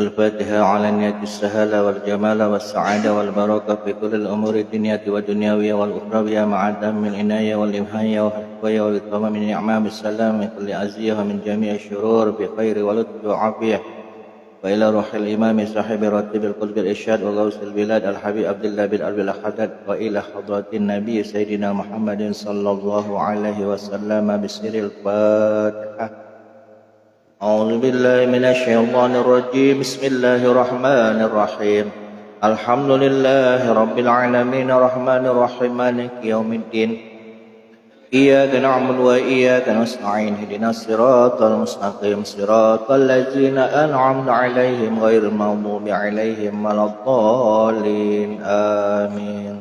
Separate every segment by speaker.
Speaker 1: الفاتحة على نية السهالة والجمال والسعادة والبركة في كل الأمور الدنيا والدنيوية والأخروية مع الدم العناية والإمهاية والحفاية والإكرام من نعمة السلام من كل أذية ومن جميع الشرور بخير ولطف وعافية. وإلى روح الإمام صاحب راتب القلب الإرشاد وغوث البلاد الحبيب عبد الله بن أبي الأحدث وإلى حضرة النبي سيدنا محمد صلى الله عليه وسلم بسر الفاتحة. أعوذ بالله من الشيطان الرجيم. بسم الله الرحمن الرحيم. الحمد لله رب العالمين الرحمن الرحيم مالك يوم الدين. إياك نعبد وإياك نستعين اهدنا الصراط المستقيم صراط الذين أنعمت عليهم غير المغضوب عليهم ولا الضالين آمين.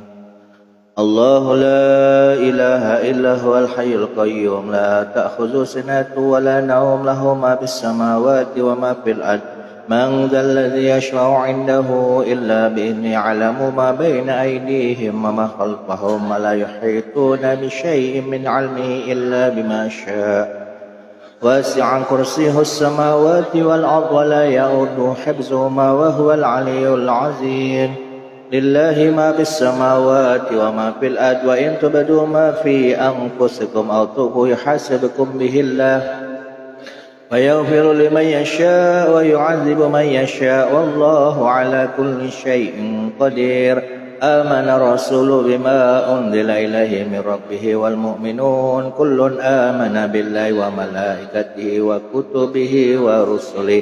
Speaker 1: الله لا إله إلا هو الحي القيوم لا تأخذه سنة ولا نوم له ما في السماوات وما في الأرض من ذا الذي يشفع عنده إلا بإذنه يعلم ما بين أيديهم وما خلفهم ولا يحيطون بشيء من علمه إلا بما شاء واسع كرسيه السماوات والأرض ولا يؤوده حفظهما وهو العلي العظيم. لله ما في السماوات وما في الأرض وإن تبدوا ما في أنفسكم أو تخفوه يحاسبكم به الله ويغفر لمن يشاء ويعذب من يشاء والله على كل شيء قدير. آمن الرسول بما أنزل إليه من ربه والمؤمنون كل آمن بالله وملائكته وكتبه ورسله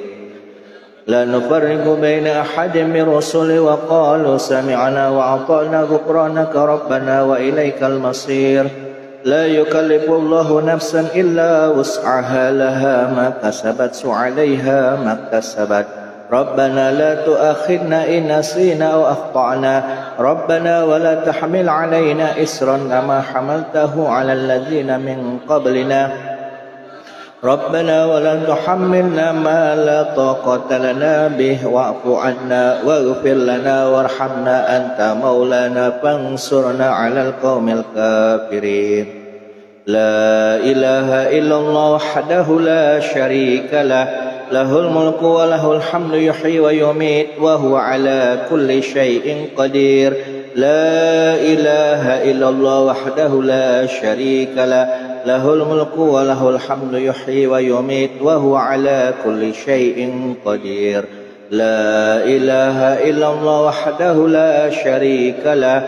Speaker 1: لا نفرق بين أحد من رسله وقالوا سمعنا وأطعنا غفرانك ربنا وإليك المصير. لا يكلف الله نفسا إلا وسعها لها ما كسبت وعليها ما اكتسبت. ربنا لا تؤاخذنا إن نسينا أو أخطأنا ربنا ولا تحمل علينا إسرا كما حملته على الذين من قبلنا ربنا ولا تحملنا ما لا طاقة لنا به واعف عنا واغفر لنا وارحمنا أنت مولانا فانصرنا على القوم الكافرين. لا إله إلا الله وحده لا شريك له له الملك وله الحمد يحيي ويميت وهو على كل شيء قدير. لا إله إلا الله وحده لا شريك له له الملك وله الحمد يحيي ويميت وهو على كل شيء قدير. لا إله إلا الله وحده لا شريك له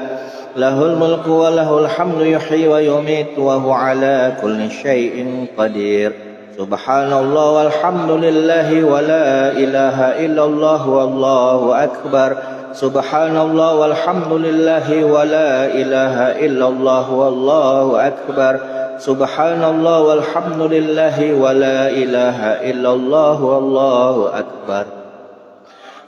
Speaker 1: له الملك وله الحمد يحيي ويميت وهو على كل شيء قدير. سبحان الله والحمد لله ولا إله إلا الله والله أكبر. سبحان الله والحمد لله ولا إله إلا الله والله أكبر. سبحان الله والحمد لله ولا إله إلا الله والله أكبر.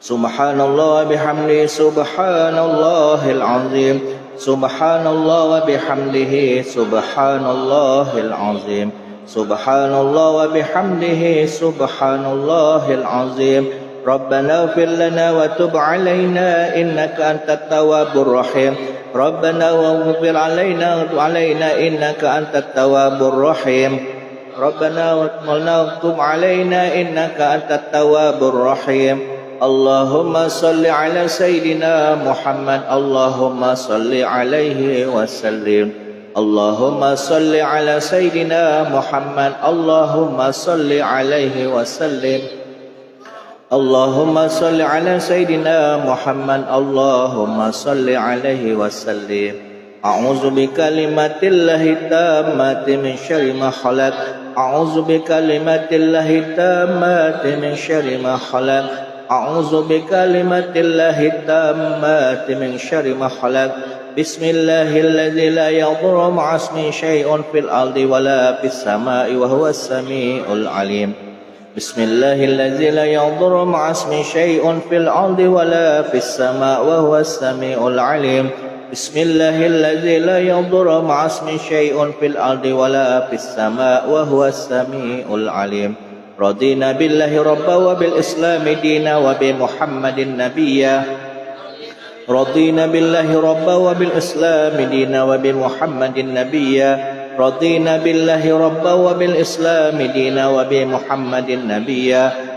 Speaker 1: سبحان الله وبحمده سبحان الله العظيم. سبحان الله وبحمده سبحان الله العظيم. سبحان الله وبحمده سبحان الله العظيم. ربنا اغفر لنا وتب علينا إنك أنت التواب الرحيم. ربنا واغفر علينا إنك أنت التواب الرحيم. ربنا وتب علينا إنك أنت التواب الرحيم. اللهم صل على سيدنا محمد اللهم صل عليه وسلم. اللهم صل على سيدنا محمد اللهم صل عليه وسلم. اللهم صل على سيدنا محمد اللهم صل عليه وسلم. أعوذ بكلمات الله التامات من شر ما خلق. أعوذ بكلمات الله التامات من شر ما خلق. أعوذ بكلمات الله التامات من شر ما خلق. بسم الله الذي لا يضر مع اسمه شيء في الأرض ولا في السماء وهو السميع العليم. بسم الله الذي لا يضر مع اسمه شيء في الأرض ولا في السماء وهو السميع العليم. بسم الله الذي لا يضر مع اسمه شيء في الأرض ولا في السماء وهو السميع العليم. رضينا بالله ربا وبالإسلام دينا وبمحمد نبيا. رضينا بالله ربا وبالإسلام دينا وبمحمد نبيا. رضينا بالله ربا وبالإسلام دينا وبمحمد نبيا.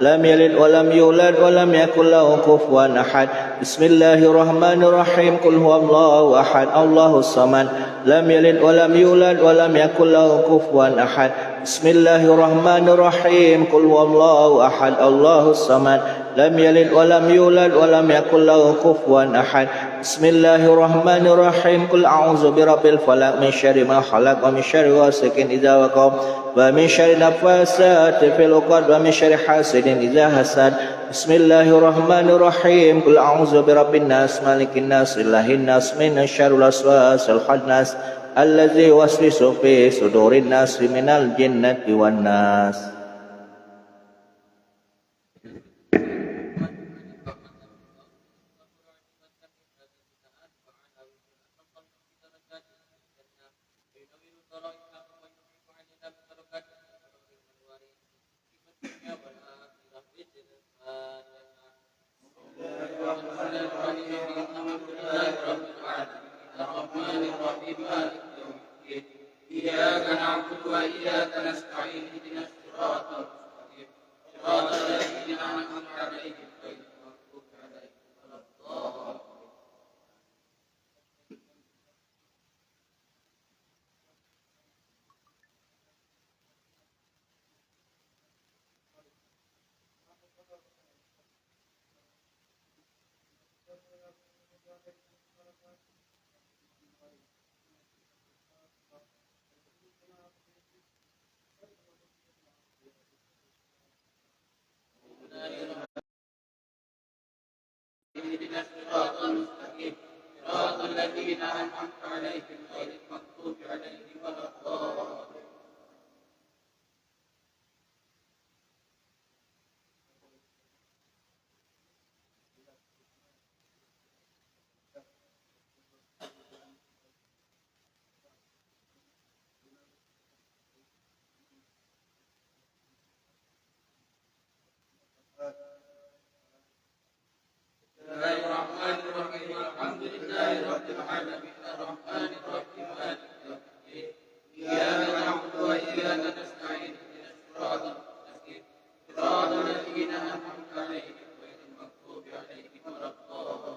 Speaker 1: لم يلد ولم يولد ولم يكن له كفوا أحد بسم الله الرحمن الرحيم قل هو الله أحد الله الصمد لم يلد ولم يولد ولم يكن له كفوا أحد بسم الله الرحمن الرحيم قل هو الله أحد الله الصمد لم يلد ولم يولد ولم يكن له كفوا أحد بسم الله الرحمن الرحيم قل أعوذ برب الفلق من شر ما خلق ومن شر غاسق إذا وقب ومن شر النفاثات في العقد ومن شر حاسد إذا حسد بسم الله الرحمن الرحيم قل أعوذ برب الناس مالك الناس إله الناس من شر الوسواس الخناس الذي يوسوس في صدور الناس من الجنة والناس.
Speaker 2: إياك نعبد وإياك نستعين اهدنا الصراط المستقيم صراط الذين أنعمت عليهم غير المغضوب عليهم ولا الضالين. اهدنا الصراط المستقيم صراط الذين أنعمت عليهم غير المغضوب عليهم ولا الضالين. بسم الله الرحمن الرحيم الحمد لله رب العالمين الرحمن الرحيم مالك يوم الدين إياك نعبد وإياك نستعين اهدنا الصراط المستقيم صراط الذين أنعمت عليهم غير المغضوب عليهم ولا الضالين.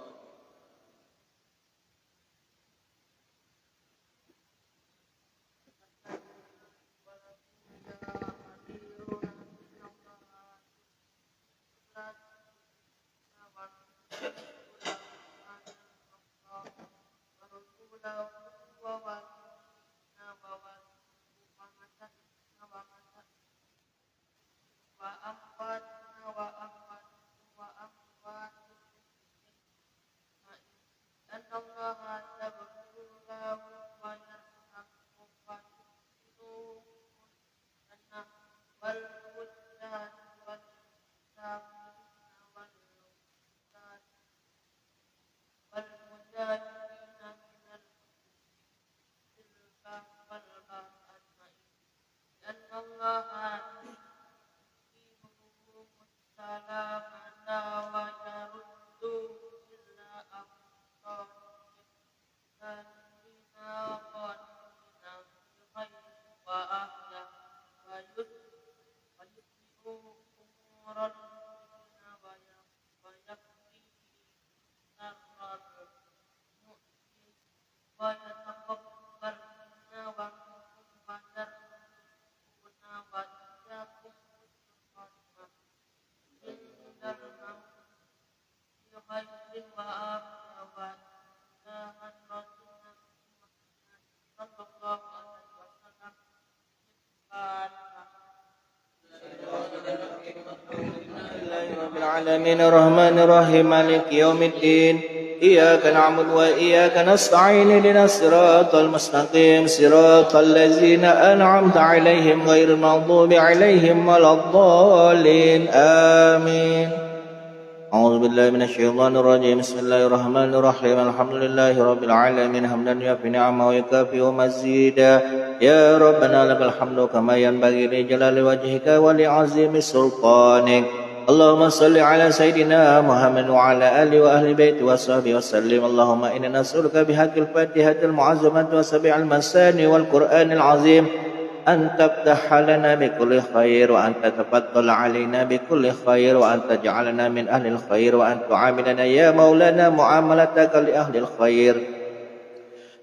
Speaker 1: العالمين الرحمن الرحيم مالك يوم الدين إياك نعبد وإياك نستعين اهدنا الصراط المستقيم صراط الذين أنعمت عليهم غير المغضوب عليهم ولا الضالين آمين. أعوذ بالله من الشيطان الرجيم بسم الله الرحمن الرحيم الحمد لله رب العالمين حمدا يوفي نعمه ويكافئ مزيدا يا ربنا لك الحمد كما ينبغي لجلال وجهك ولعظيم سلطانك. اللهم صل على سيدنا محمد وعلى آله وأهل بيته وصحبه وسلم. اللهم إنا نسألك بحق الفاتحة المعظمة وسبع المثاني والقرآن العظيم أن تفتح لنا بكل خير وأن تتفضل علينا بكل خير وأن تجعلنا من أهل الخير وأن تعاملنا يا مولانا معاملتك لأهل الخير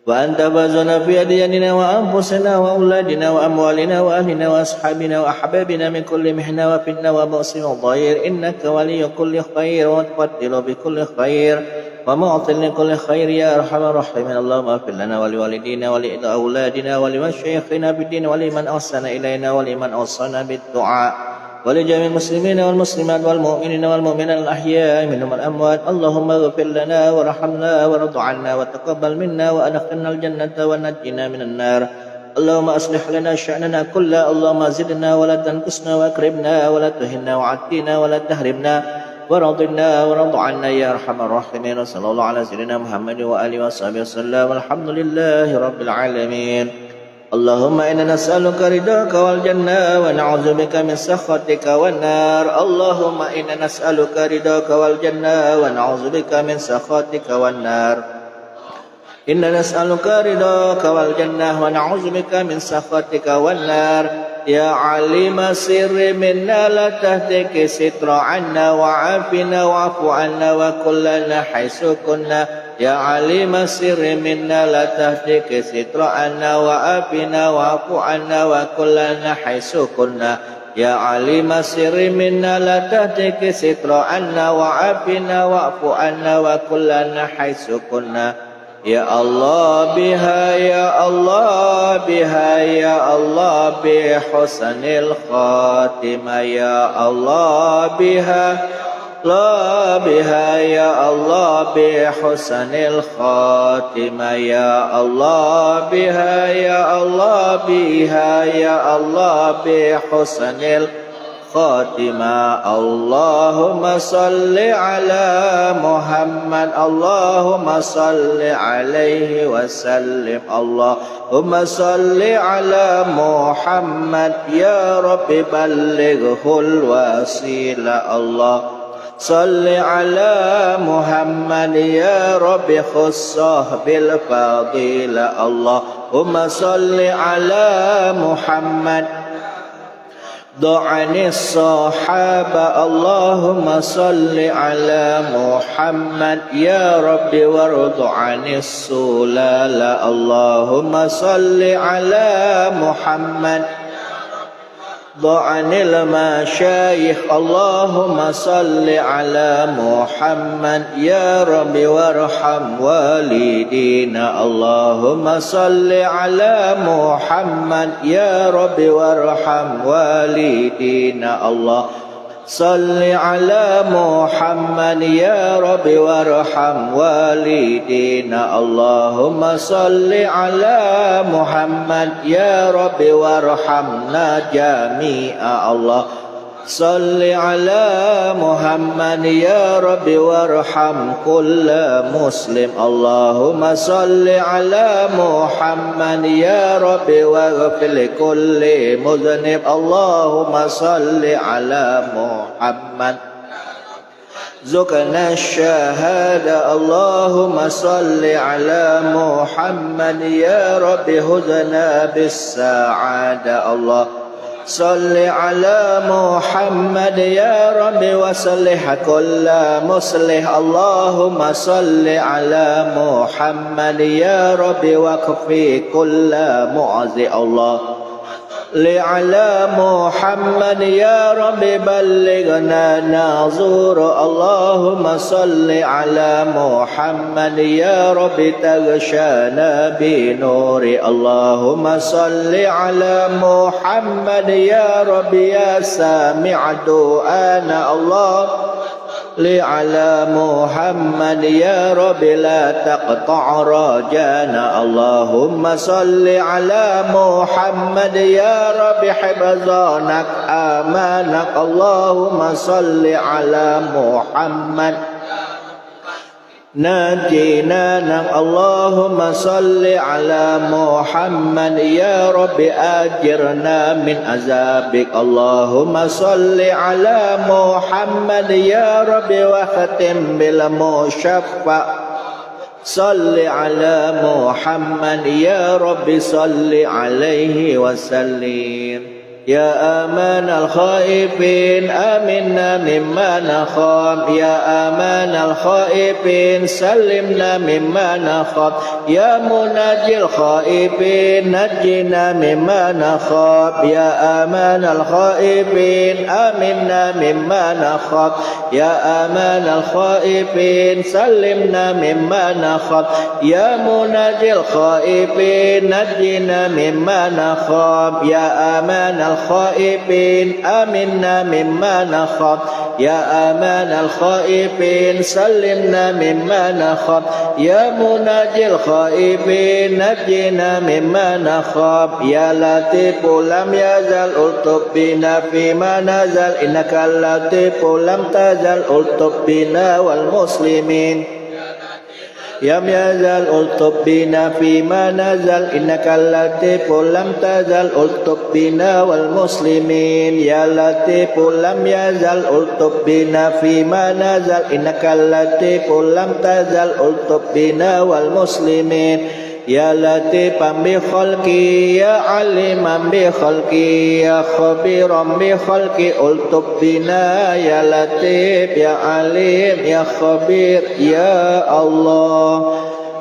Speaker 1: وأن تبازنا في أدياننا وأنفسنا وأولادنا وأموالنا وأهلنا وأصحابنا وأحبابنا من كل محنة وفتنة وبؤس وضير إنك ولي كل خير وتفضل بكل خير ومعطي لكل خير يا أرحم الراحمين. اللهم اغفر لنا ولوالدينا ولأولادنا ولمشايخنا بالدين ولمن أحسن إلينا ولمن أوصانا بالدعاء ولجميع المسلمين والمسلمات والمؤمنين والمؤمنات الأحياء منهم الأموات. اللهم اغفر لنا وارحمنا وارض عنا وتقبل منا وأدخلنا الجنة ونجنا من النار. اللهم أصلح لنا شأننا كله. اللهم زدنا ولا تنقصنا وأكرمنا ولا تهنا وعدنا ولا تهرمنا ورضنا ورض عنا يا أرحم الراحمين. وصلى الله على سيدنا محمد وآله وصحبه وسلم والحمد لله رب العالمين. اللهم إنا نسألك رضاك والجنة ونعوذ بك من سخطك والنار. اللهم إنا نسألك رضاك والجنة ونعوذ بك من سخطك والنار. إنا نسألك رضاك والجنة ونعوذ بك من سخطك والنار. يا عليم السر منا لا تهتك ستر عنا وعافنا واعف عنا وكلنا حيث كنا. يا عليم السر منا لا تهتك ستر عنا وعافنا واعف عنا وكلنا حيث كنا. يا عليم السر منا لا تهتك ستر عنا وعافنا واعف عنا وكلنا حيث كنا. يا الله بها يا الله بها يا الله بحسن الخاتمة. يا الله بها لا بها يا الله بحسن الخاتمة. يا الله بها يا الله بها يا الله بحسن الخاتمة. اللهم صل على محمد. اللهم صل عليه وسلم. اللهم صل على محمد يا رب بلغه الوسيلة. الله صل على محمد يا رب خصه بالفضيلة. اللهم صل على محمد ضعن الصحابة. اللهم صل على محمد يا رب وارض عن السلالة. اللهم صل على محمد ضعن المشايخ. اللهم صل على محمد يا رب وارحم والدينا. اللهم صل على محمد يا رب وارحم والدينا. الله صل على محمد يا رب وارحم والدينا. اللهم صل على محمد يا رب وارحمنا جميعا. الله صل على محمد يا رب وارحم كل مسلم. اللهم صل على محمد يا رب واغفر لكل مذنب. اللهم صل على محمد زكنا الشهادة. اللهم صل على محمد يا رب هدنا بالسعادة. الله صل على محمد يا رب وصلح كل مصلح. اللهم صل على محمد يا رب وكفي كل معزي. الله على محمد يا رب بلغنا نازور. اللهم صل على محمد يا رب تغشانا بنور. اللهم صل على محمد يا رب يا سامع دعانا. الله على محمد يا رب لا تقطع رجانا. اللهم صل على محمد يا رب حفظانك آمانك. اللهم صل على محمد ناجينا. اللهم صل على محمد يا رب أجرنا من عذابك. اللهم صل على محمد يا رب وختم بالمشفع صل على محمد يا رب صل عليه وسلم يا آمان الخائفين آمنا مما نخاف يا آمان الخائفين سلمنا مما نخاف يا مناجي الخائفين نجنا مما نخاف يا آمان الخائفين آمنا مما نخاف يا آمان الخائفين سلمنا مما نخاف يا مناجي الخائفين نجنا مما نخاف يا آمان الخائفين آمنا مما نخاف يا آمان الخائفين سلمنا مما نخاف يا مناجي الخائفين نجنا مما نخاف يا لطيف لم يزل ألطف بنا فيما نزل إنك اللطيف لم تزل ألطف بنا والمسلمين لم يزل ألطف بنا فيما نزل إنك اللطيف لم تزل ألطف بنا والمسلمين يا لطيف لم يزل ألطف بنا فيما نزل إنك اللطيف لم تزل ألطف بنا والمسلمين يا لطيفا بخلقي يا عليما بخلقي يا خبيرا بخلقي ألطف بنا يا لطيف يا عليم يا خبير يا الله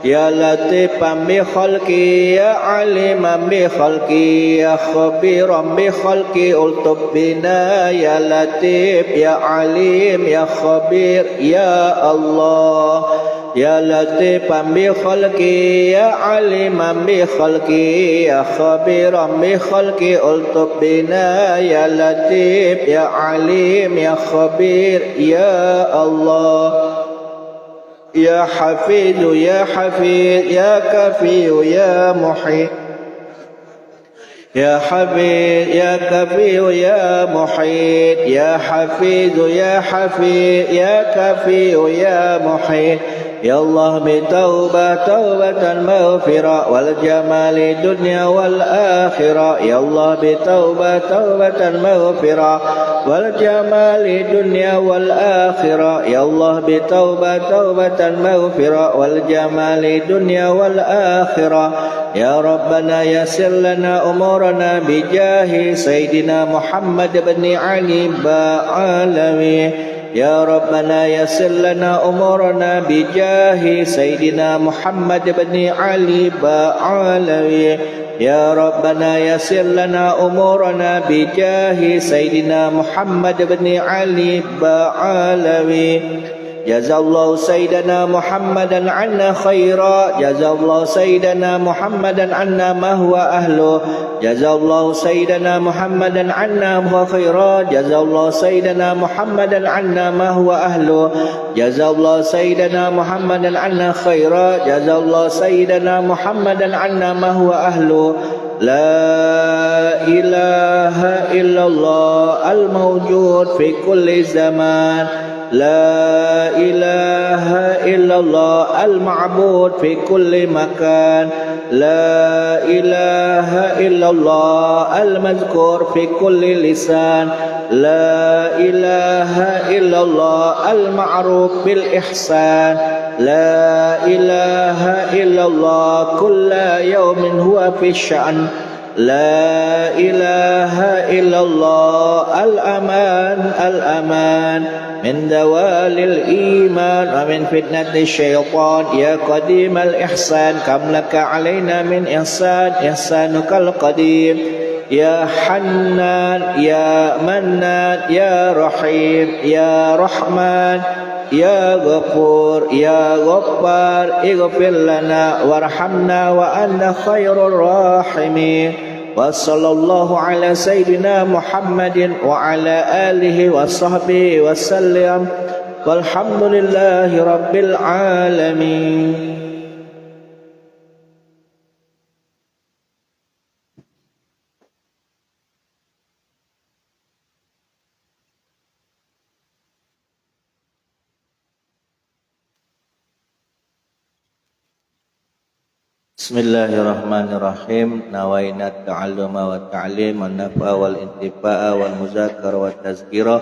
Speaker 1: يا لطيفا بخلقي يا عليما بخلقي يا خبيرا بخلقي ألطف بنا يا لطيف يا عليم يا خبير يا الله يا لطيفا بخلقي يا عليما بخلقي يا خبيرا بخلقي ألطف بنا يا لطيف يا عليم يا خبير يا الله يا حفيظ يا حفيظ يا كفي يا محيط يا حفيظ يا كفي يا محيط يا حفيظ يا حفيظ يا كفي يا محيط يا الله بتوبة توبة المغفرة والجمال الدنيا والآخرة يا الله بتوبة توبة المغفرة والجمال الدنيا والآخرة يا الله بتوبة توبة المغفرة والجمال الدنيا والآخرة يا ربنا يسر لنا أمورنا بجاه سيدنا محمد بن علي بعلوي يا ربنا يسر لنا أمورنا بجاه سيدنا محمد بن علي بعلوي يا ربنا يسر لنا أمورنا بجاه سيدنا محمد بن علي بعلوي جزا الله سيدنا محمدا عنا خيرا جزا الله سيدنا محمدا عنا ما هو أهله جزا الله سيدنا محمدا عنا ما هو خيرا جزا الله سيدنا محمدا عنا ما هو أهله جزا الله سيدنا محمدا عنا خيرا جزا الله سيدنا محمدا عنا ما هو أهله لا إله إلا الله الموجود في كل زمان لا إله إلا الله المعبود في كل مكان لا إله إلا الله المذكور في كل لسان لا إله إلا الله المعروف بالإحسان لا إله إلا الله كل يوم هو في الشأن لا إله إلا الله الأمان الأمان من دوال الإيمان ومن فتنة الشيطان يا قديم الإحسان كم لك علينا من إحسان إحسانك القديم يا حنان يا منان يا رحيم يا رحمن يا غفور يا غفار اغفر لنا وارحمنا وأنت خير الراحمين وصلى الله على سيدنا محمد وعلى آله وصحبه وسلم والحمد لله رب العالمين. Bismillahirrahmanirrahim. Nawaina ta'alluma wa ta'lim wa nafa wal intifa'a wal muzakkara wa tazkira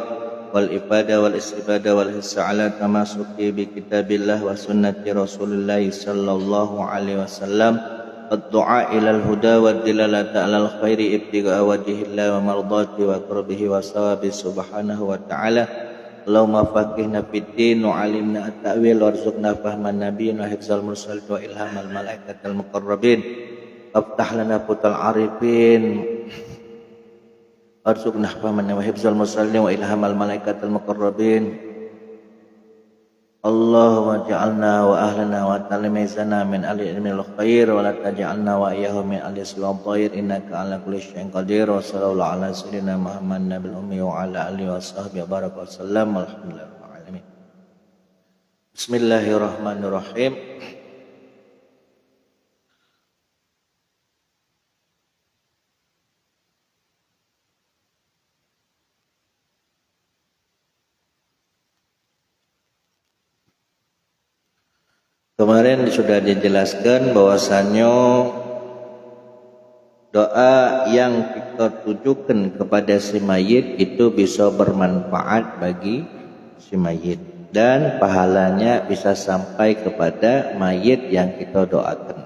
Speaker 1: والإفادة والاستفادة والحث على التمسك بكتاب الله وسنة رسول الله صلى الله عليه وسلم الدعاء إلى الهدى والدلالة على الخير ابتغاء وجه الله ومرضاته وقربه وثوابه سبحانه وتعالى اللهم فقهنا في الدين وعلمنا التأويل وارزقنا فهم النبي وحفظ المرسلين وإلهام الملائكة المقربين وافتح لنا فتح العارفين وارزقنا فهم وحفظ المرسلين وإلهام الملائكة المقربين اللهم اجعلنا وأهلنا وتلميذنا من أهل العلم الخير ولا تجعلنا وإياهم من أهل السوء الضير إنك على كل شيء قدير وصلى الله على سيدنا محمد النبي الأمي وعلى آله وصحبه وبارك وسلم والحمد لله رب العالمين. Bismillahirrahmanirrahim. Kemarin sudah dijelaskan bahwasannya doa yang kita tujukan kepada si mayit itu bisa bermanfaat bagi si mayit dan pahalanya bisa sampai kepada mayit yang kita doakan.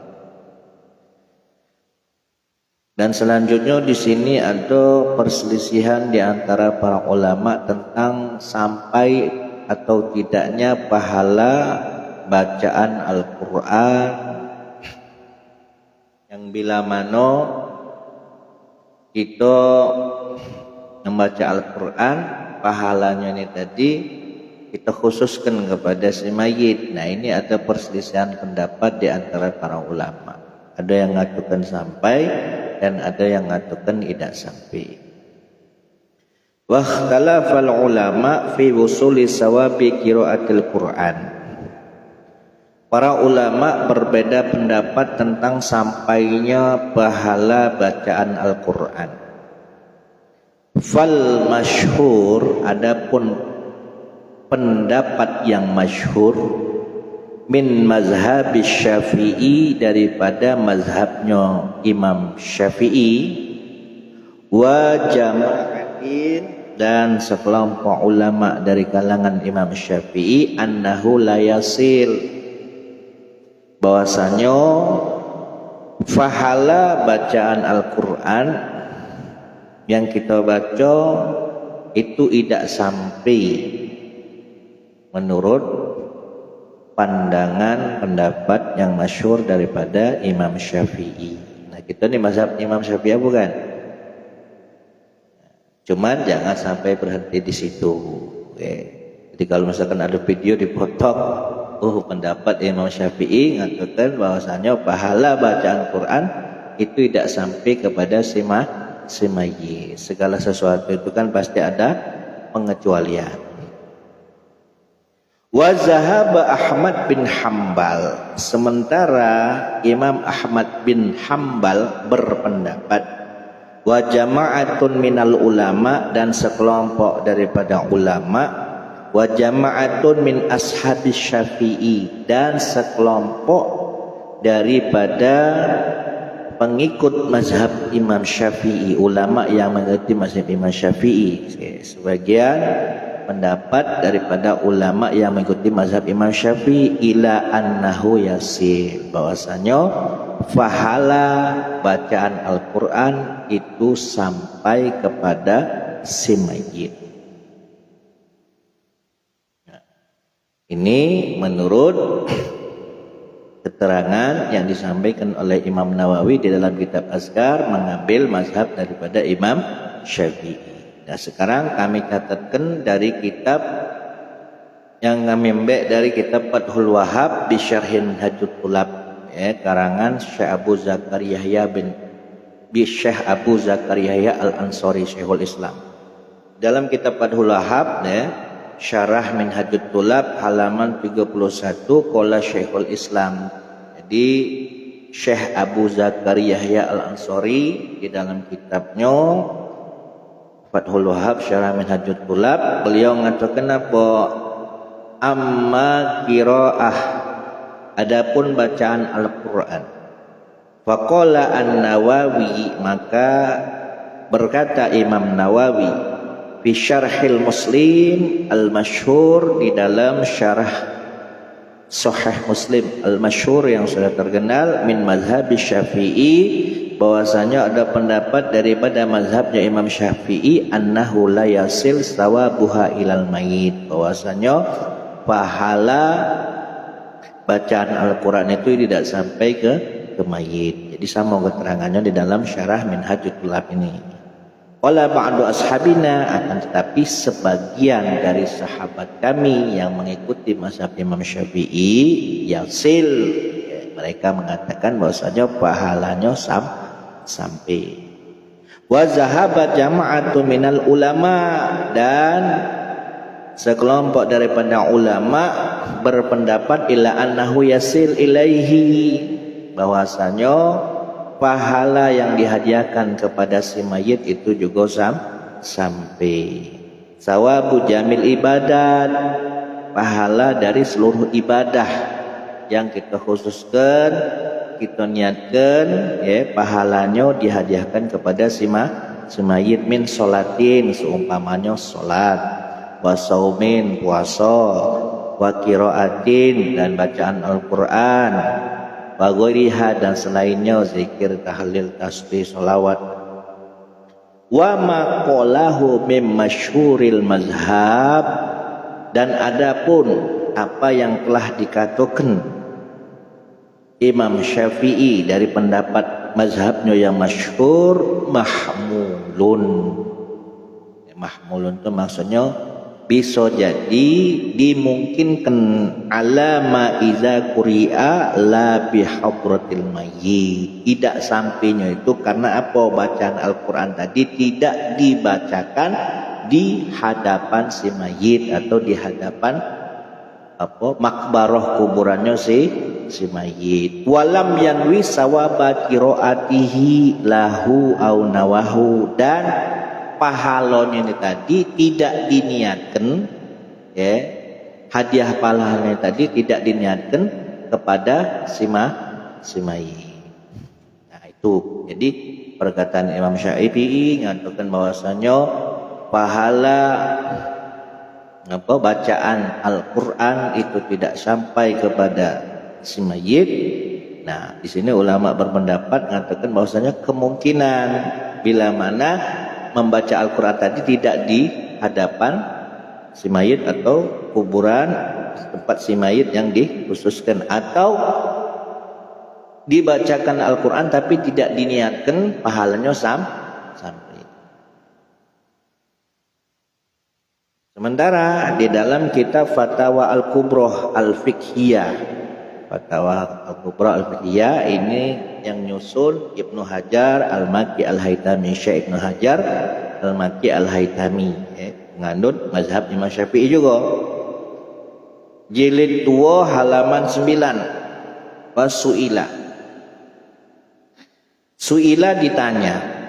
Speaker 1: Dan selanjutnya di sini ada perselisihan di antara para ulama tentang sampai atau tidaknya pahala bacaan Al-Quran yang bila mana kita membaca Al-Quran pahalanya ini tadi kita khususkan kepada si mayit. Nah ini ada perselisihan pendapat di antara para ulama. Ada yang mengatakan sampai dan ada yang mengatakan tidak sampai. Wa ikhtalafal ulama fi wusuli sawabi qiraatil Quran. Para ulama berbeda pendapat tentang sampainya pahala bacaan Al-Quran. Fal masyhur, adapun pendapat yang masyhur min mazhab Syafi'i, daripada mazhabnya Imam Syafi'i, wa jama'atin, dan sekelompok ulama dari kalangan Imam Syafi'i, annahu la yasil, bahwasanya pahala bacaan Al-Quran yang kita baca itu tidak sampai menurut pandangan pendapat yang masyhur daripada Imam Syafi'i. Nah kita ini mazhab Imam Syafi'i bukan? Cuman jangan sampai berhenti di situ. Jadi kalau misalkan ada video dipotong, pendapat Imam Syafi'i mengatakan bahwasanya pahala bacaan Quran itu tidak sampai kepada si mayit. Segala sesuatu itu kan pasti ada pengecualian. Wa zahaba Ahmad bin Hambal, sementara Imam Ahmad bin Hambal berpendapat, wa jama'atun minal ulama, dan sekelompok daripada ulama, wa jama'atun min ashabis Syafi'i, dan sekelompok daripada pengikut mazhab Imam Syafi'i, ulama yang mengikuti mazhab Imam Syafi'i. Sebagian pendapat daripada ulama yang mengikuti mazhab Imam Syafi'i ila annahu yasir, bahwasanya pahala bacaan Al-Quran itu sampai kepada si mayit. Ini menurut keterangan yang disampaikan oleh Imam Nawawi di dalam kitab Azkar, mengambil mazhab daripada Imam Syafi'i. Nah sekarang kami catatkan dari kitab yang kami ambil dari kitab Fathul Wahhab bisyarhin Hajjut Tulab, karangan Syekh Abu Zakaria bin Syekh Abu Zakaria Al-Ansari Syekhul Islam. Dalam kitab Fathul Wahhab Syarah Minhajut Tulab halaman 31, qala Syekhul Islam. Jadi Syekh Abu Zakaria Al-Ansari di dalam kitabnya Fathul Wahhab Syarah Minhajut Tulab, beliau mengatakan apa? Amma qiraah, adapun bacaan Al-Quran. Faqala An-Nawawi, maka berkata Imam Nawawi, fi syarhil Muslim al-masyhur, di dalam syarah Sahih Muslim al-masyhur yang sudah terkenal, min mazhab Syafi'i, bahwasanya ada pendapat daripada mazhabnya Imam Syafi'i, annahu la yasil sawabuha ilal mayit, bahwasanya pahala bacaan Al-Quran itu tidak sampai ke mayit. Jadi sama keterangannya di dalam syarah Minhajul Tulab ini. Qala ba'du ashabina, akan tetapi sebagian dari sahabat kami yang mengikuti mazhab Imam Syafi'i yasil, mereka mengatakan bahwasanya pahalanya sampai. Wa zahabat jama'atu minal ulama, dan sekelompok daripada ulama berpendapat ila annahu yasil ilaihi, bahwasanya pahala yang dihadiahkan kepada si mayit itu juga sampai. Sawabu jamil ibadat, pahala dari seluruh ibadah yang kita khususkan, kita niatkan, ya, pahalanya dihadiahkan kepada si mayit, min sholatin, seumpamanya sholat, wa saumin, puasa, wa qiraatin, dan bacaan Al-Quran, wa ghairiha, dan selainnya, zikir, tahlil, tasbih, sholawat. Wa ma qalahu mim masyhuril mazhab, dan adapun apa yang telah dikatakan Imam Syafi'i dari pendapat mazhabnya yang masyhur, mahmulun. Mahmulun itu maksudnya bisa jadi dimungkinkan alama iza quri'a la bihadratil mayyit, tidak sampainya itu karena apa, bacaan Al-Quran tadi tidak dibacakan di hadapan si mayit atau di hadapan apa, makbarah kuburannya si mayit. Walam yanwi sawaba qiraatihi lahu au nawahu, dan pahalanya ini tadi tidak diniatkan, ya, hadiah pahalanya tadi tidak diniatkan kepada si mayit. Nah itu, jadi perkataan Imam Syafi'i mengatakan bahwasanya pahala bacaan Al-Quran itu tidak sampai kepada si mayit. Nah di sini ulama berpendapat mengatakan bahwasanya kemungkinan bila mana membaca Al-Quran tadi tidak di hadapan si mayit atau kuburan tempat si mayit yang dikhususkan, atau dibacakan Al-Quran tapi tidak diniatkan pahalanya sampai. Sementara di dalam kitab Fatawa Al-Kubroh Al-Fiqhiyah, Fatawa Al-Kubroh Al-Fiqhiyah ini yang nyusul Ibnu Hajar Al-Makki Al-Haytami, Syekh Ibnu Hajar Al-Makki Al-Haytami, penganut mazhab Imam Syafi'i juga. Jilid 2 halaman 9. Wasu'ila, Su'ila ditanya.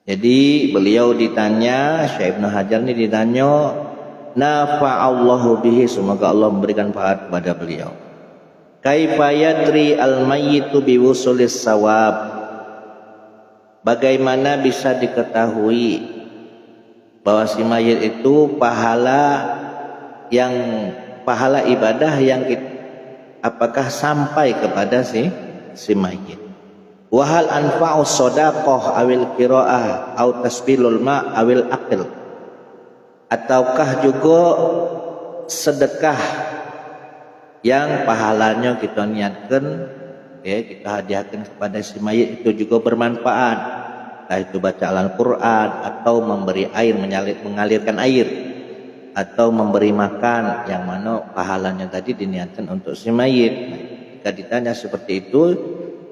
Speaker 1: Jadi beliau ditanya, Syekh Ibnu Hajar ini ditanya, nafa'allahu bihi, semoga Allah memberikan manfaat kepada beliau. Kaifa yadri al-mayyitu biwusulis sawab, bagaimana bisa diketahui bahwa si mayit itu pahala ibadah yang apakah sampai kepada si mayit. Wahal anfa'u shadaqah awil qiraah au tasbilul ma awil aqil, ataukah juga sedekah yang pahalanya kita niatkan, ya, kita hadiahkan kepada si mayit itu juga bermanfaat, entah itu baca Al-Quran atau memberi air, mengalirkan air, atau memberi makan, yang mana pahalanya tadi diniatkan untuk si mayit. Jika ditanya seperti itu,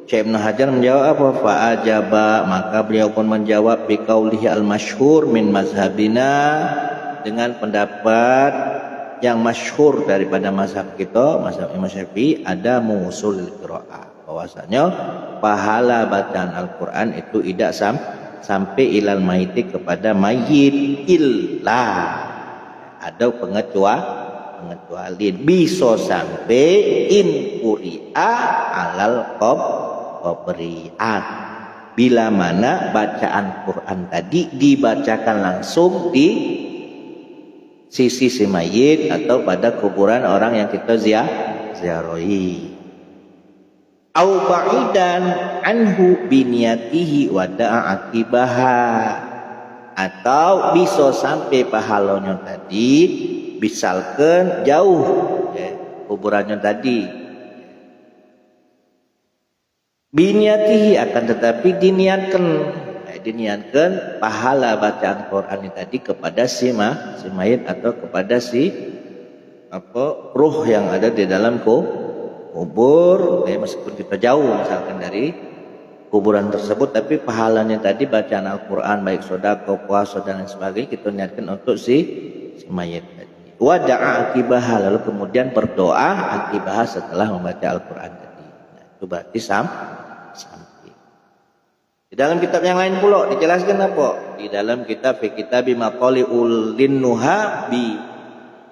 Speaker 1: Syekh Ibnu Hajar menjawab apa? Fa'ajaba, maka beliau pun menjawab biqaulihi al-masyhur min mazhabina, dengan pendapat yang masyhur daripada mazhab kita, mazhab Imam Syafi'i, ada musul qiraah, bahwasanya pahala bacaan Al-Quran itu tidak sampai ilal maiti, kepada mayit, illa, ada pengecualian, bisa sampai in quri'a alal qabri'at, bila mana bacaan Quran tadi dibacakan langsung di sisi si mayit atau pada kuburan orang yang kita ziarahi. Au ba'idan anhu biniyatihi wada'a akibaha, atau bisa sampai pahalanya tadi misalkan jauh kuburannya tadi biniyatihi, akan tetapi diniatkan pahala bacaan Quran ini tadi kepada si mayit atau kepada si ruh yang ada di dalam kubur, meskipun kita jauh misalkan dari kuburan tersebut, tapi pahalanya tadi bacaan Al-Quran baik sedekah, puasa dan lain sebagainya kita niatkan untuk si mayit tadi. Wada'a akibaha, lalu kemudian berdoa akibaha setelah membaca Al-Quran tadi. Nah, itu berarti sampai. Di dalam kitab yang lain pula dijelaskan apa? Di dalam kitab Maqali'ul Linnuha bi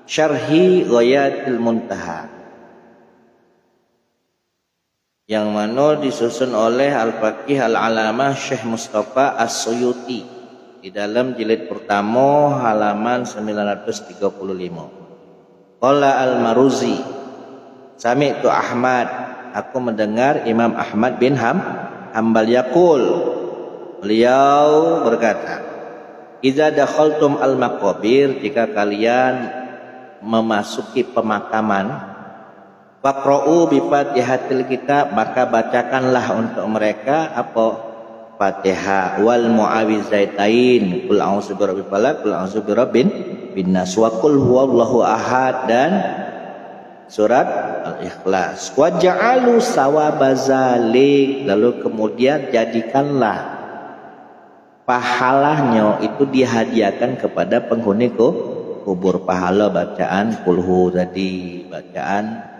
Speaker 1: Syarhi Ghayatil Muntaha, yang mana disusun oleh Al-Faqih Al-Alamah Syekh Mustafa As-Suyuti di dalam jilid pertama halaman 935. Qala Al-Maruzi, sami'tu Ahmad, aku mendengar Imam Ahmad bin Hanbal yaqul, beliau berkata, idza dakhaltum al-maqabir, jika kalian memasuki pemakaman, faqra'u bi Fatihatil Kitab, maka bacakanlah untuk mereka apa? Fatihah wal mu'awwizaitain, qul a'udzu birabbil falaq, qul a'udzu birabbin nas, wa qul huwallahu ahad, dan surat Al-Ikhlas. Wa ja'alu sawabazalik, lalu kemudian jadikanlah pahalanya itu dihadiahkan kepada penghuni kubur, pahala bacaan kulhu tadi, bacaan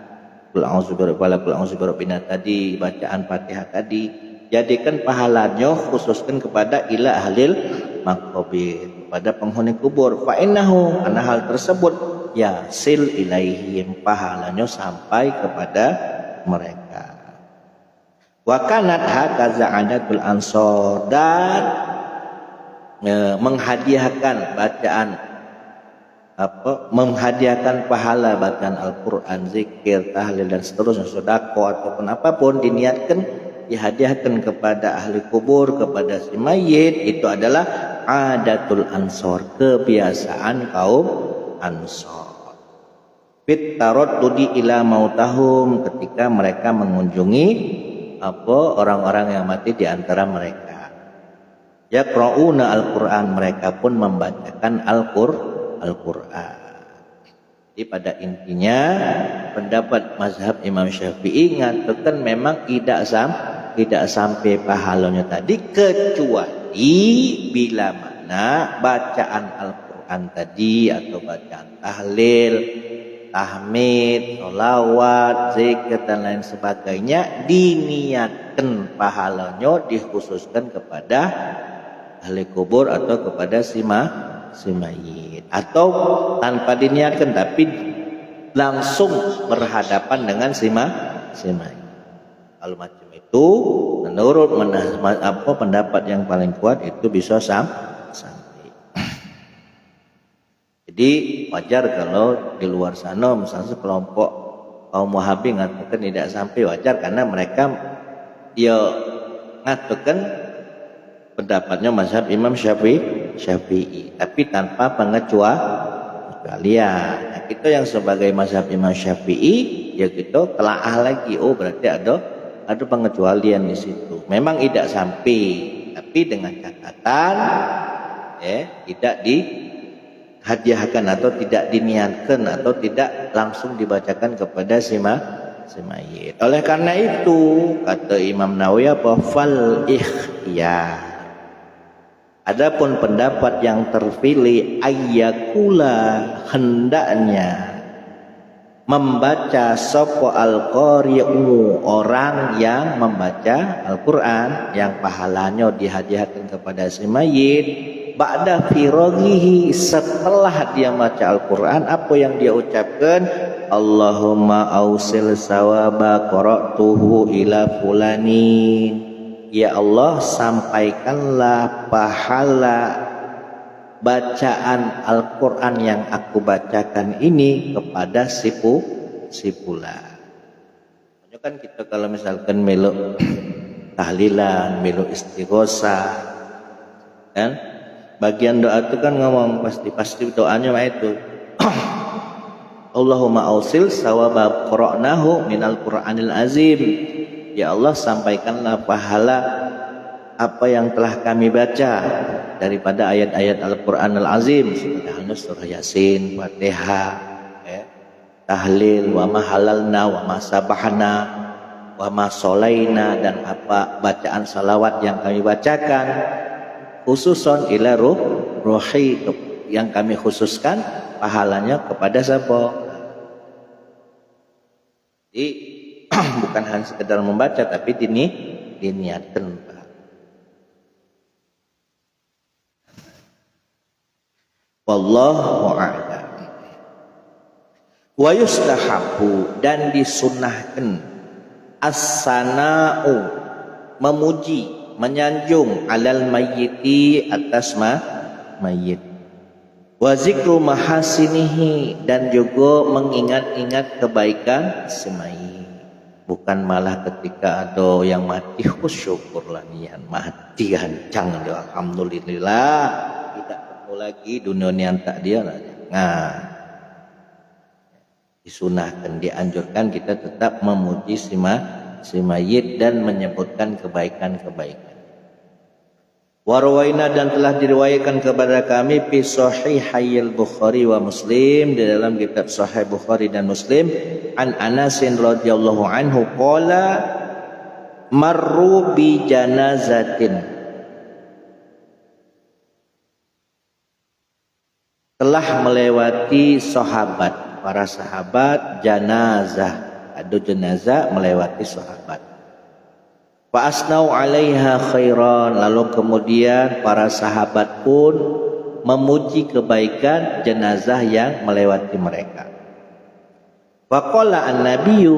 Speaker 1: Qul a'udzu birabbil falaq, qul a'udzu birabbin nas tadi, bacaan Fatihah tadi, jadikan pahalanya khususkan kepada ila ahlil maqabir, kepada penghuni kubur. Fa innahu, karena hal tersebut yasil ilaihim, pahalanya sampai kepada mereka. Wa kanat hakaza adatul ansor, dan menghadiahkan bacaan menghadiahkan pahala bacaan Al-Quran, zikir, tahlil dan seterusnya, sedekah ataupun apapun diniatkan dihadiahkan kepada ahli kubur, kepada si mayit, itu adalah adatul ansor, kebiasaan kaum ansor. Fit taraddudi ila mautahum, ketika mereka mengunjungi orang-orang yang mati di antara mereka. Yaqra'una Al-Quran, mereka pun membacakan Al-Quran. Jadi pada intinya pendapat mazhab Imam Syafi'i mengatakan memang tidak sampai pahalanya tadi, kecuali bila mana bacaan Al-Quran tadi atau bacaan tahlil, tahmid, sholawat, zikir dan lain sebagainya diniatkan pahalanya dikhususkan kepada ahli kubur atau kepada si mayit, atau tanpa diniatkan tapi langsung berhadapan dengan si mayit. Kalau macam itu menurut pendapat yang paling kuat itu bisa sampai. Jadi wajar kalau di luar sana misalnya sekelompok kaum Wahabi mengatakan tidak sampai, wajar karena mereka mengatakan pendapatnya mazhab Imam Syafi'i, tapi tanpa pengecualian. Nah, kita yang sebagai mazhab Imam Syafi'i, ya kita telaah lagi, oh berarti ada pengecualian di situ. Memang tidak sampai, tapi dengan catatan tidak dihadiahkan atau tidak diniatkan atau tidak langsung dibacakan kepada si mayit. Oleh karena itu kata Imam Nawawi fal ikhtiyar, adapun pendapat yang terpilih ayyakula, hendaknya membaca sapa al-qari'u, orang yang membaca Al-Quran yang pahalanya dihadiahkan kepada si mayit, ba'da firaghihi, setelah dia baca Al-Quran apa yang dia ucapkan, Allahumma ausil sawaba qara'tuhu ila fulanin, ya Allah sampaikanlah pahala bacaan Al-Quran yang aku bacakan ini kepada si fulan. Kan kita kalau misalkan melu tahlilan, melu istighosah, kan bagian doa itu kan ngomong pasti doanya mah itu Allahumma ausil sawaba qara'nahu minal Qur'anil azim. Ya Allah sampaikanlah pahala apa yang telah kami baca daripada ayat-ayat Al-Qur'anul Azim seperti halnya surah Yasin, Fatihah, tahlil, wa ma halalna, wa ma sabahna, wa ma sholaina, dan apa bacaan salawat yang kami bacakan khususon ila ruhi, yang kami khususkan pahalanya kepada siapa. Jadi bukan hanya sekedar membaca tapi diniatkan. Wallahu a'lam. Wa yustahabu, dan disunnahkan as-sana'u, memuji, menyanjung alal mayyiti, atas mayyit. Wa zikru mahasinihi, dan juga mengingat-ingat kebaikan si mayit. Bukan malah ketika ada yang mati, syukurlah nian mati hancang, alhamdulillah tidak ketemu lagi dunia yang tak dia. Nah, disunahkan, dianjurkan kita tetap memuji si mayit dan menyebutkan kebaikan-kebaikan. Warwaina, dan telah diriwayatkan kepada kami fi sahihayil Bukhari wa Muslim, di dalam kitab Sahih Bukhari dan Muslim, an Anas radhiyallahu anhu qala marru bi janazatin, telah melewati sahabat, para sahabat, janazah, ada jenazah melewati sahabat. Fa asnau 'alaiha khairan, lalu kemudian para sahabat pun memuji kebaikan jenazah yang melewati mereka. Fa qala an-nabiyyu,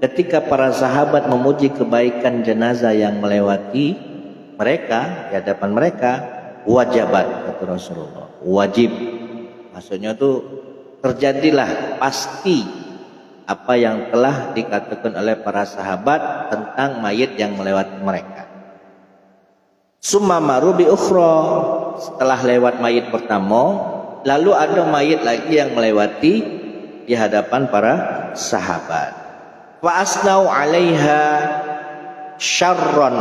Speaker 1: ketika para sahabat memuji kebaikan jenazah yang melewati mereka, di hadapan mereka, wajabat, kata Rasulullah, wajib, maksudnya itu terjadilah pasti apa yang telah dikatakan oleh para sahabat tentang mayit yang melewati mereka. Summa maru bi ukhra, setelah lewat mayit pertama, lalu ada mayit lagi yang melewati di hadapan para sahabat. Fa asnau 'alaiha syarron,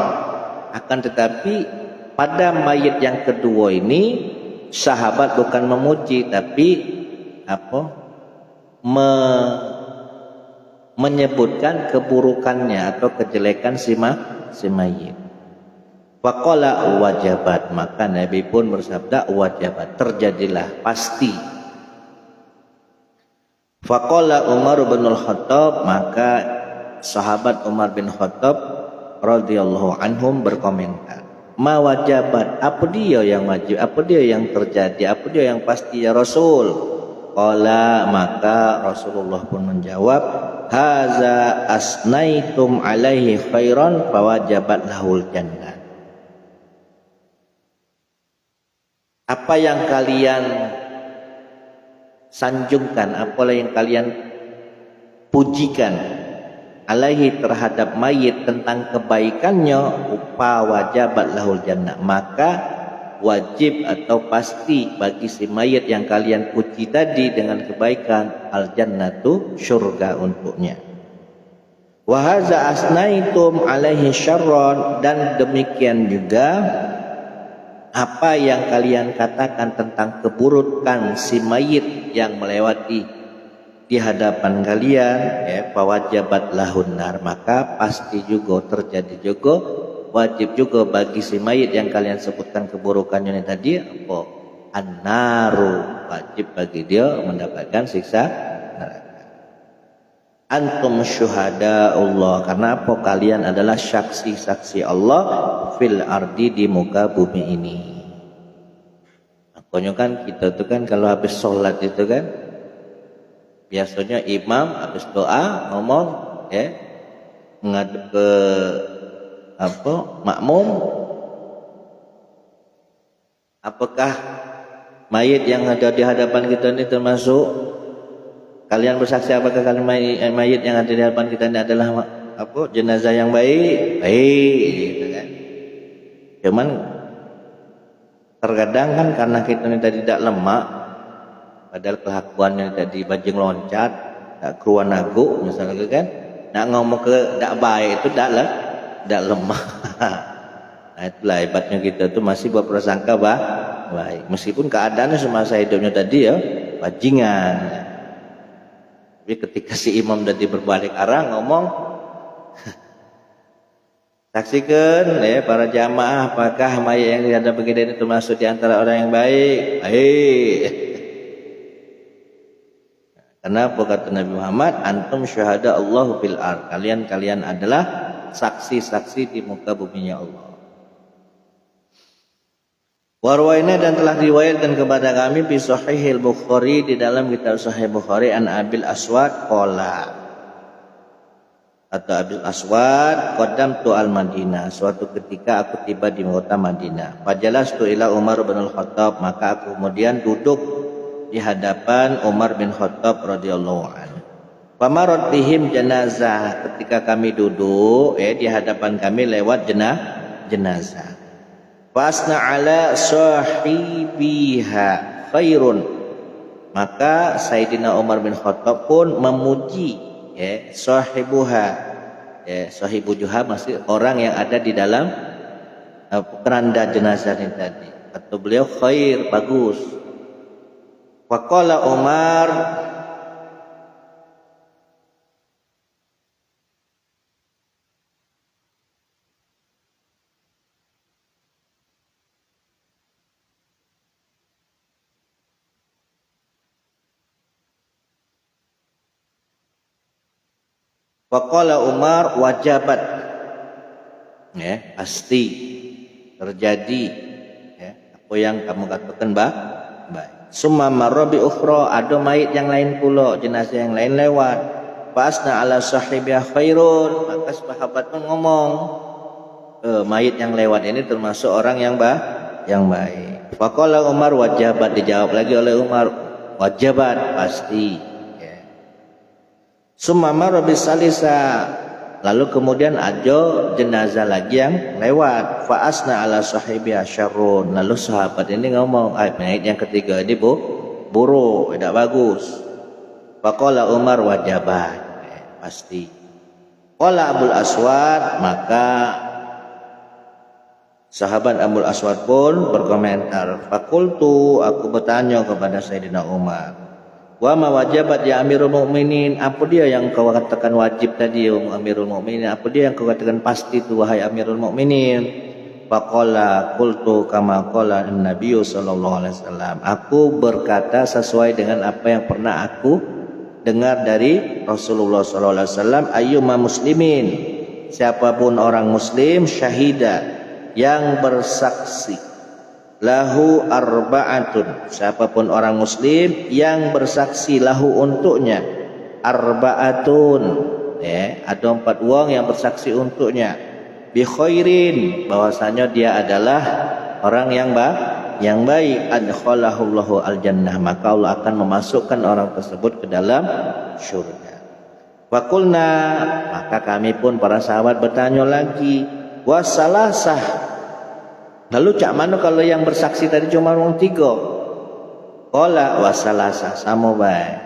Speaker 1: akan tetapi pada mayit yang kedua ini sahabat bukan memuji tapi menyebutkan keburukannya atau kejelekan si mayit. Faqala wajabat, maka Nabi pun bersabda wajabat, terjadilah pasti. Faqala Umar bin Al-Khattab, maka sahabat Umar bin Khattab radhiyallahu anhum berkomentar, ma wajabat, apa dia yang wajib, apa dia yang terjadi, apa dia yang pasti ya Rasul. Qala, maka Rasulullah pun menjawab, haza asnaitum alaihi khairan fawajabat lahul jannah. Apa yang kalian sanjungkan, apa yang kalian pujikan alaihi terhadap mayit tentang kebaikannya, upa wajabat lahul jannah, maka wajib atau pasti bagi si mayit yang kalian puji tadi dengan kebaikan, al jannatu, surga untuknya. Wa haza asnaitum alaihi syarran, dan demikian juga apa yang kalian katakan tentang keburukan si mayit yang melewati di hadapan kalian, fawajabat lahun nar, maka pasti juga terjadi juga, wajib juga bagi si mayit yang kalian sebutkan keburukannya tadi, apa? An-naru, wajib bagi dia mendapatkan siksa neraka. Antum syuhada Allah, karena apa? Kalian adalah saksi-saksi Allah fil ardi, di muka bumi ini. Makanya kan kita tuh kan kalau habis sholat itu kan biasanya imam habis doa ngomong, menghadap ke makmum? Apakah mayit yang ada di hadapan kita ini termasuk kalian bersaksi apakah kalian mayit yang ada di hadapan kita ini adalah jenazah yang baik? Baik gitu kan. Cuman terkadang kan karena kita ini tadi tidak lemak, padahal kelakuannya tadi bajing loncat, tak keruan nagu misalnya kan, nak ngomong ke tak baik itu tak lemah. Nah, itulah hebatnya kita tuh masih berprasangka baik, meskipun keadaannya semasa hidupnya tadi ya bajingan. Tapi ketika si imam tadi berbalik arah ngomong, saksikan ya para jamaah, apakah mayat yang ada begini ini termasuk di antara orang yang baik? Baik. Kenapa kata Nabi Muhammad, antum syuhada Allahu fil ard, kalian adalah saksi-saksi di muka buminya Allah. Warwaina dan telah riwayatkan kepada kami fi Sahihil Bukhari, di dalam kitab Sahih Bukhari, an Abil Aswad qala, atau Abil Aswad, qadamtu al Madinah, suatu ketika aku tiba di kota Madinah, fajalastu ila Umar bin Al-Khattab, maka aku kemudian duduk di hadapan Umar bin Khattab radhiyallahu anhu. Famarat bihim jenazah, ketika kami duduk di hadapan kami lewat jenazah. Fasna ala sahibiha khairun, maka Sayyidina Umar bin Khattab pun memuji sahibuha, sahibu juha masih orang yang ada di dalam keranda jenazah ini tadi, atau beliau khair, bagus. Faqala Umar, wajabat, pasti terjadi apa yang kamu katakan baik. Summa marra bi ukhra, ada mayit yang lain pula, jenazah yang lain lewat. Fasna ala sahibiha khairun, maka sahabat pun ngomong, mayit yang lewat ini termasuk orang yang baik. Faqala Umar wajabat, dijawab lagi oleh Umar, wajabat, pasti. Summa marra bisalisa, lalu kemudian ada jenazah lagi yang lewat. Fa asna ala sahibiha syarrun, lalu sahabat ini ngomong, mayit yang ketiga ini buruk, tidak bagus. Faqala Umar wajabat, pasti. Qala Abul Aswad, maka sahabat Abul Aswad pun berkomentar. Fakultu, aku bertanya kepada Sayyidina Umar, wa ma wajabat ya Amirul Mukminin, apa dia yang kau katakan wajib tadi ya Amirul Mukminin, apa dia yang kau katakan pasti itu wahai Amirul Mukminin? Faqala qultu kama qala an-nabiy sallallahu alaihi wasallam, aku berkata sesuai dengan apa yang pernah aku dengar dari Rasulullah sallallahu alaihi wasallam, ayyuma muslimin, siapapun orang muslim, syahida, yang bersaksi, lahu arba'atun, siapapun orang muslim yang bersaksi, lahu untuknya, arba'atun, ada 4 wong yang bersaksi untuknya, bi khairin, bahwasanya dia adalah orang yang baik, adkhalahullahu al-jannah, maka Allah akan memasukkan orang tersebut ke dalam syurga. Faqulna, maka kami pun para sahabat bertanya lagi, wasalasah, lalu cak mana kalau yang bersaksi tadi cuma orang 3? Qala wasalasah, sama baik,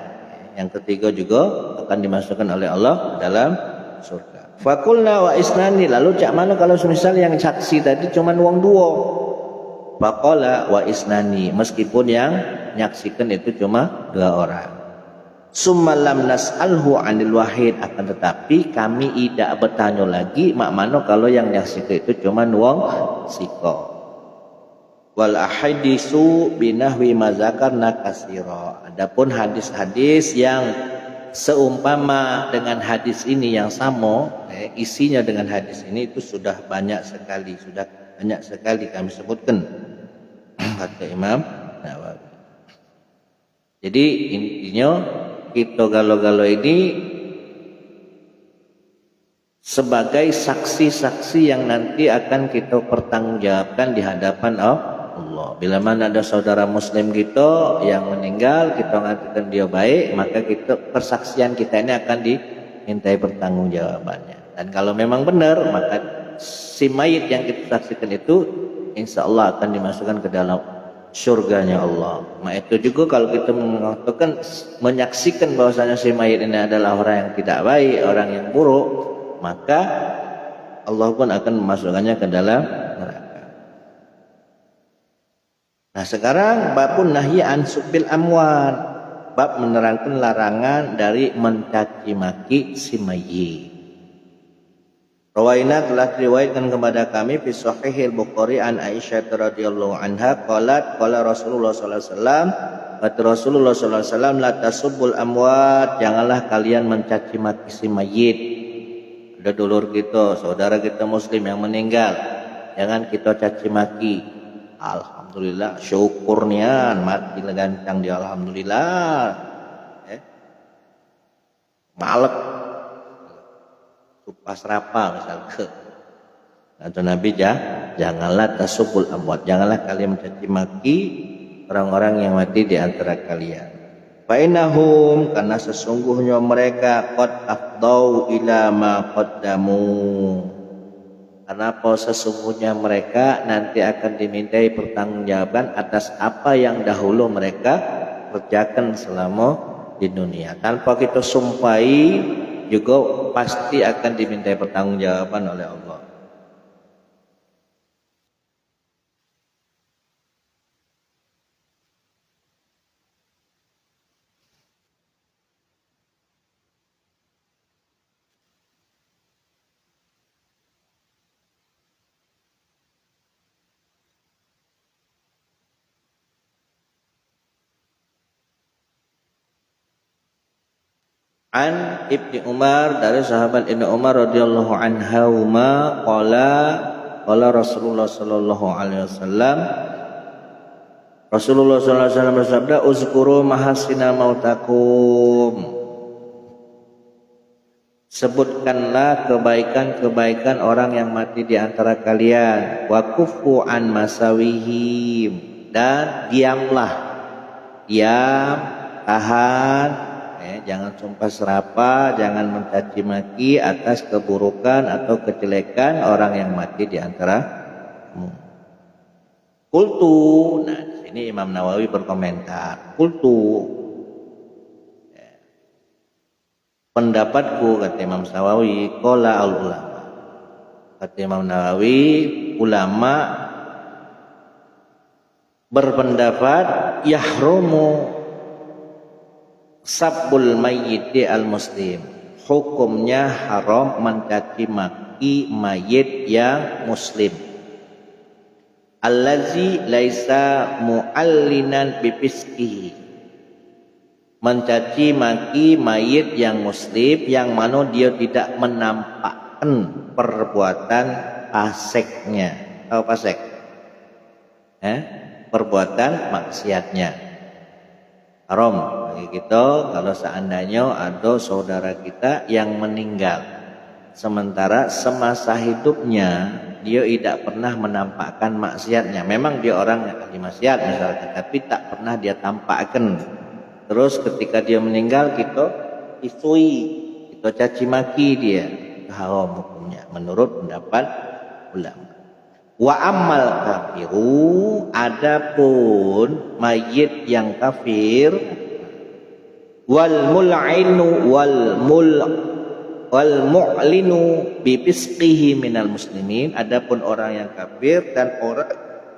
Speaker 1: yang ketiga juga akan dimasukkan oleh Allah dalam surga. Faqulna wa isnani, lalu cak mana kalau semisal yang saksi tadi cuma wong 2? Faqala wa isnani, meskipun yang menyaksikan itu cuma 2 orang. Summa lam nas'alhu 'anil wahid, akan tetapi kami tidak bertanya lagi mak mano kalau yang menyaksikan itu cuma wong siko. Wal ahadisu binahwi mazakarna kasira, adapun hadis-hadis yang seumpama dengan hadis ini yang sama, isinya dengan hadis ini itu sudah banyak sekali kami sebutkan, kata Imam Nawawi. Jadi intinya kita galau-galau ini sebagai saksi-saksi yang nanti akan kita pertanggungjawabkan di hadapan Allah. Bila mana ada saudara muslim kita yang meninggal, kita mengatakan dia baik, maka persaksian kita ini akan dimintai pertanggungjawabannya. Dan kalau memang benar, maka si mayit yang kita saksikan itu insya Allah akan dimasukkan ke dalam surganya Allah. Itu juga kalau kita mengatakan menyaksikan bahwasanya si mayit ini adalah orang yang tidak baik, orang yang buruk, maka Allah pun akan memasukkannya ke dalam neraka. Nah, sekarang babun nahyi an subbil amwat, bab menerangkan larangan dari mencaci maki si mayit. Rawaina telah diriwayatkan kepada kami fi sahihil Bukhari an Aisyah radhiyallahu anha qalat qala Rasulullah sallallahu alaihi wasallam, kata Rasulullah sallallahu alaihi wasallam, la tasubbul amwat, janganlah kalian mencaci maki si mayit. Ada dulur kita, saudara kita muslim yang meninggal, jangan kita caci maki. Alhamdulillah, syukurnya mati legancang dia, alhamdulillah. Malek pas rapa misalnya. Atau Nabi janganlah tasubul amwat, janganlah kalian mencaci maki orang-orang yang mati di antara kalian. Fa innahum, karena sesungguhnya mereka qad afdau ila ma qaddamu. Karena apa? Sesungguhnya mereka nanti akan dimintai pertanggungjawaban atas apa yang dahulu mereka kerjakan selama di dunia. Tanpa kita sumpahi juga pasti akan dimintai pertanggungjawaban oleh Allah. An Ibni Umar, dari sahabat Ibnu Umar radhiyallahu anhuma qala Rasulullah sallallahu alaihi wasallam, Rasulullah sallallahu alaihi wasallam bersabda, uzkuru mahasina mautakum, sebutkanlah kebaikan-kebaikan orang yang mati di antara kalian, wa kufu an masawihim, dan diamlah, tahan, jangan sumpah serapa, jangan mencaci maki atas keburukan atau kejelekan orang yang mati di antaramu. Qultu, nah ini Imam Nawawi berkomentar. Qultu, pendapatku, kata Imam Nawawi, qala al ulama, kata Imam Nawawi, ulama berpendapat yahrumu sabbul mayyiti al muslim, hukumnya haram mencaci maki mayit yang muslim, allazi laisa muallinan bifiskihi, mencaci maki mayit yang muslim yang mana dia tidak menampakkan perbuatan fasiknya. Tahu fasik? Perbuatan maksiatnya. Haram bagi kita kalau seandainya ada saudara kita yang meninggal, sementara semasa hidupnya dia tidak pernah menampakkan maksiatnya. Memang dia orang yang ahli maksiat misalnya, tapi tak pernah dia tampakkan. Terus ketika dia meninggal kita isui, kita caci maki dia, haram hukumnya menurut pendapat ulama. Wa ammal kafiru, adapun mayit yang kafir, wal mul'inu wal mu'linu bi fisqihi minal muslimin, adapun orang yang kafir dan orang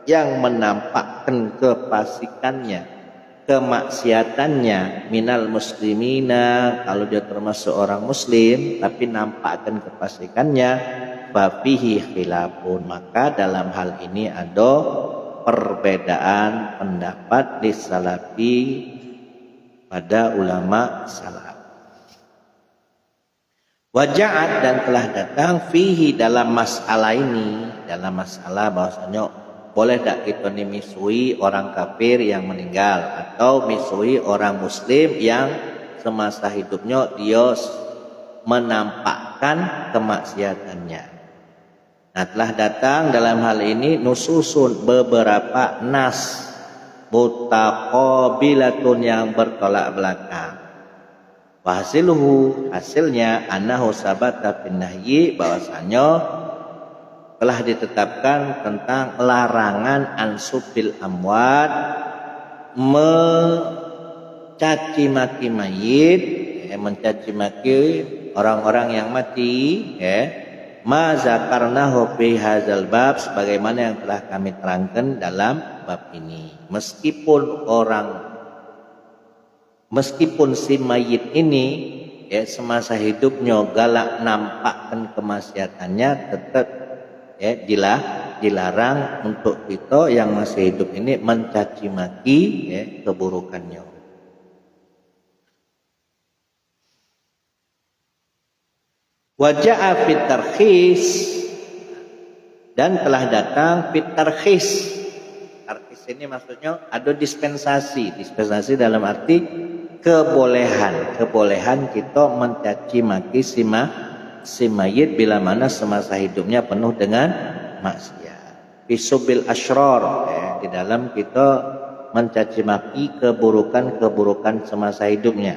Speaker 1: yang menampakkan kefasikannya, kemaksiatannya, minal muslimina, kalau dia termasuk orang muslim tapi nampakkan kefasikannya, fafihi khilafun, maka dalam hal ini ada perbedaan pendapat di salafi pada ulama salaf. Waja'at, dan telah datang fihi, dalam masalah ini, dalam masalah bahwasanya boleh tak kita misui orang kafir yang meninggal atau misui orang muslim yang semasa hidupnya dia menampak akan kemaksiatannya. Nah, telah datang dalam hal ini nususun beberapa nas mutaqabilatun yang bertolak belakang. Wahasiluhu, hasilnya annahu sabata fin nahyi, bahwasanya telah ditetapkan tentang larangan ansubil amwat, mencaci maki mayit, mencaci maki orang-orang yang mati, ma zakarnahu fi hadzal bab, sebagaimana yang telah kami terangkan dalam bab ini. Meskipun si mayit ini semasa hidupnya galak nampakkan kemaksiatannya, tetap dilarang untuk kita yang masih hidup ini mencaci maki keburukannya. Waja'a fit tarkhis, dan telah datang fit tarkhis. Tarkhis ini maksudnya ada dispensasi. Dispensasi dalam arti kebolehan kita mencaci maki si mayit bila mana semasa hidupnya penuh dengan maksiat. Fisubil asyrar, di dalam kita mencaci maki keburukan semasa hidupnya.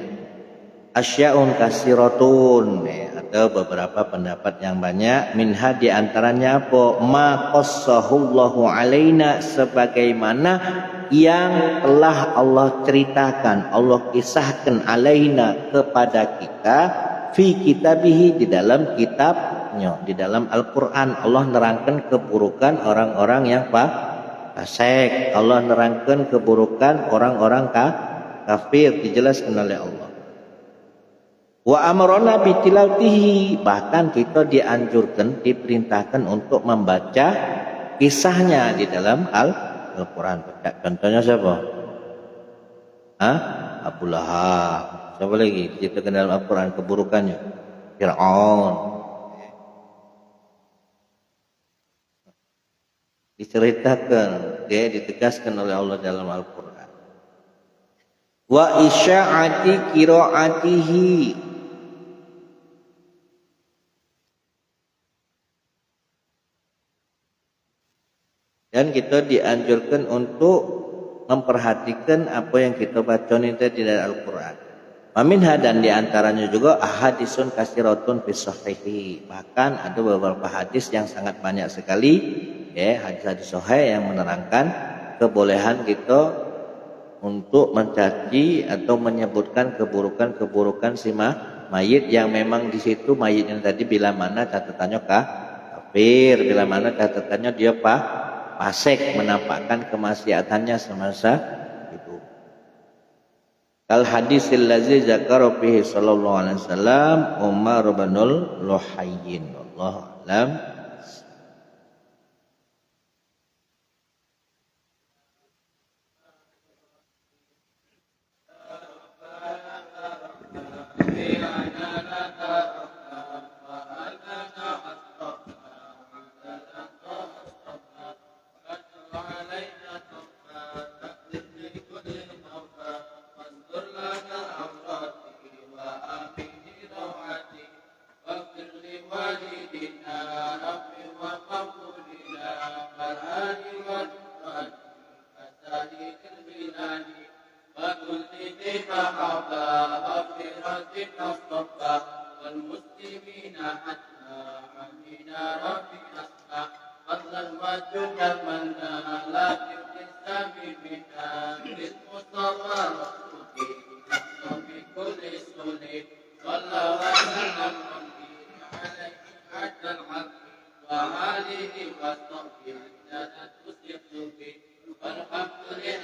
Speaker 1: Asyaun kasiratun, ada beberapa pendapat yang banyak. Minha, di antaranya apa? Ma qassahullahu alaina, sebagaimana yang telah Allah ceritakan, Allah kisahkan alaina kepada kita, fi kitabihi, di dalam kitabnya, di dalam Al-Quran. Allah nerangkan keburukan orang-orang yang fasik, Allah nerangkan keburukan orang-orang kafir, dijelaskan oleh Allah. Wa amarona bitilawtihi, bahkan kita dianjurkan, diperintahkan untuk membaca kisahnya di dalam Al-Quran. Contohnya siapa? Abu Lahab. Siapa lagi? Diceritakan dalam Al-Quran keburukannya. Fir'aun. Diceritakan, ditegaskan oleh Allah dalam Al-Quran. Wa isya'ati qira'atihi, dan kita dianjurkan untuk memperhatikan apa yang kita baca ini tadi dari Al-Quran. Maminha, dan diantaranya juga ahadisun kasiratun fis sahihi, bahkan ada beberapa hadis yang sangat banyak sekali, hadis-hadis sahih yang menerangkan kebolehan kita untuk mencaci atau menyebutkan keburukan si mayit, yang memang di situ mayit yang tadi bila mana catatannya kafir, bila mana catatannya dia fasik, menampakkan kemaksiatannya semasa hidup. Kal hadisil ladzi zakara fihi sallallahu alaihi wasallam Umar bin Luhayyin. Wallahu a'lam.
Speaker 2: وآله وصحبه حتى تصدق به والحمد لله